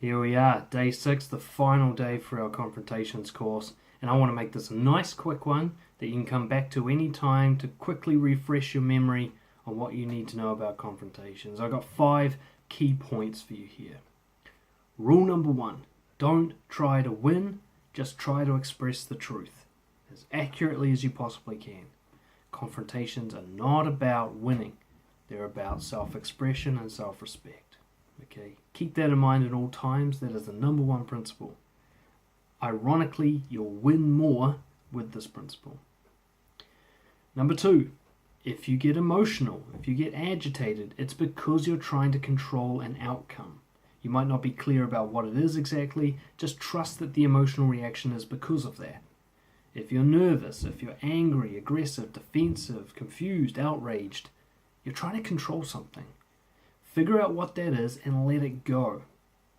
Here we are, day 6, the final day for our Confrontations course, and I want to make this a nice quick one that you can come back to any time to quickly refresh your memory on what you need to know about confrontations. I've got 5 key points for you here. Rule number 1, don't try to win, just try to express the truth as accurately as you possibly can. Confrontations are not about winning, they're about self-expression and self-respect. Okay, keep that in mind at all times. That is the number 1 principle. Ironically, you'll win more with this principle. Number 2, if you get emotional, if you get agitated, it's because you're trying to control an outcome. You might not be clear about what it is exactly, just trust that the emotional reaction is because of that. If you're nervous, if you're angry, aggressive, defensive, confused, outraged, you're trying to control something. Figure out what that is and let it go.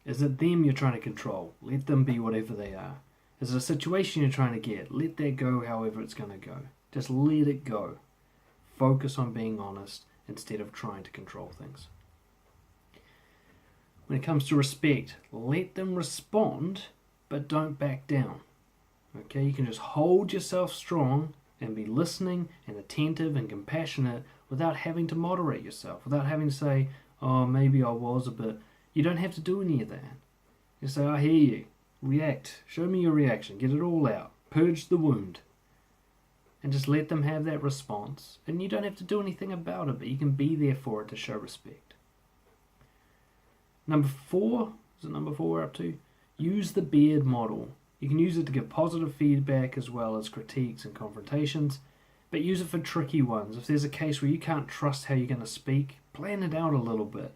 Is it them you're trying to control? Let them be whatever they are. Is it a situation you're trying to get? Let that go however it's going to go. Just let it go. Focus on being honest instead of trying to control things. When it comes to respect, let them respond, but don't back down. Okay, you can just hold yourself strong and be listening and attentive and compassionate without having to moderate yourself, without having to say, oh, maybe I was a bit. You don't have to do any of that. You say, I hear you. React. Show me your reaction. Get it all out. Purge the wound. And just let them have that response. And you don't have to do anything about it, but you can be there for it to show respect. Number 4, is it number 4 we're up to? Use the beard model. You can use it to give positive feedback as well as critiques and confrontations, but use it for tricky ones. If there's a case where you can't trust how you're going to speak, plan it out a little bit.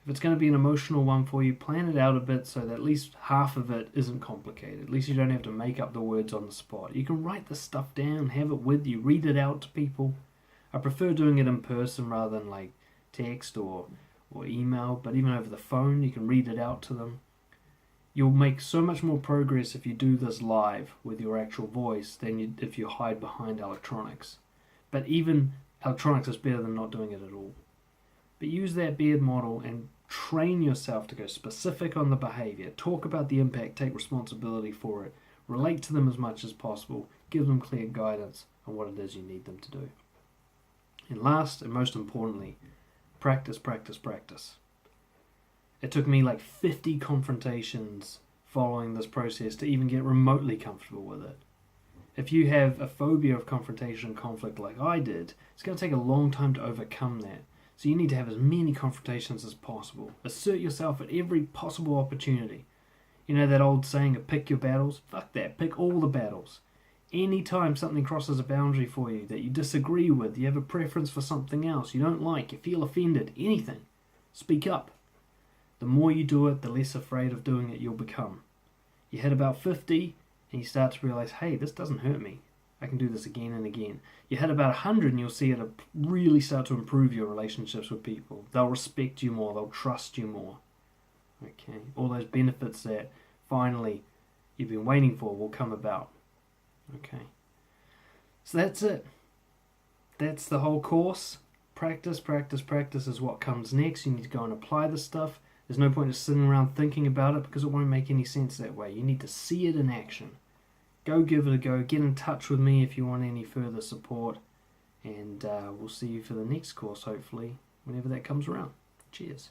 If it's going to be an emotional one for you, plan it out a bit so that at least half of it isn't complicated. At least you don't have to make up the words on the spot. You can write the stuff down, have it with you, read it out to people. I prefer doing it in person rather than like text or email, but even over the phone you can read it out to them. You'll make so much more progress if you do this live with your actual voice than if you hide behind electronics. But even electronics is better than not doing it at all. But use that beard model and train yourself to go specific on the behavior. Talk about the impact, take responsibility for it. Relate to them as much as possible. Give them clear guidance on what it is you need them to do. And last and most importantly, practice, practice, practice. It took me like 50 confrontations following this process to even get remotely comfortable with it. If you have a phobia of confrontation and conflict like I did, it's going to take a long time to overcome that. So you need to have as many confrontations as possible. Assert yourself at every possible opportunity. You know that old saying of pick your battles? Fuck that, pick all the battles. Anytime something crosses a boundary for you that you disagree with, you have a preference for something else, you don't like, you feel offended, anything, speak up. The more you do it, the less afraid of doing it you'll become. You hit about 50 and you start to realize, hey, this doesn't hurt me. I can do this again and again. You hit about 100 and you'll see it really start to improve your relationships with people. They'll respect you more. They'll trust you more. Okay, all those benefits that finally you've been waiting for will come about. Okay, so that's it. That's the whole course. Practice, practice, practice is what comes next. You need to go and apply this stuff. There's no point just sitting around thinking about it because it won't make any sense that way. You need to see it in action. Go give it a go. Get in touch with me if you want any further support. And we'll see you for the next course, hopefully, whenever that comes around. Cheers.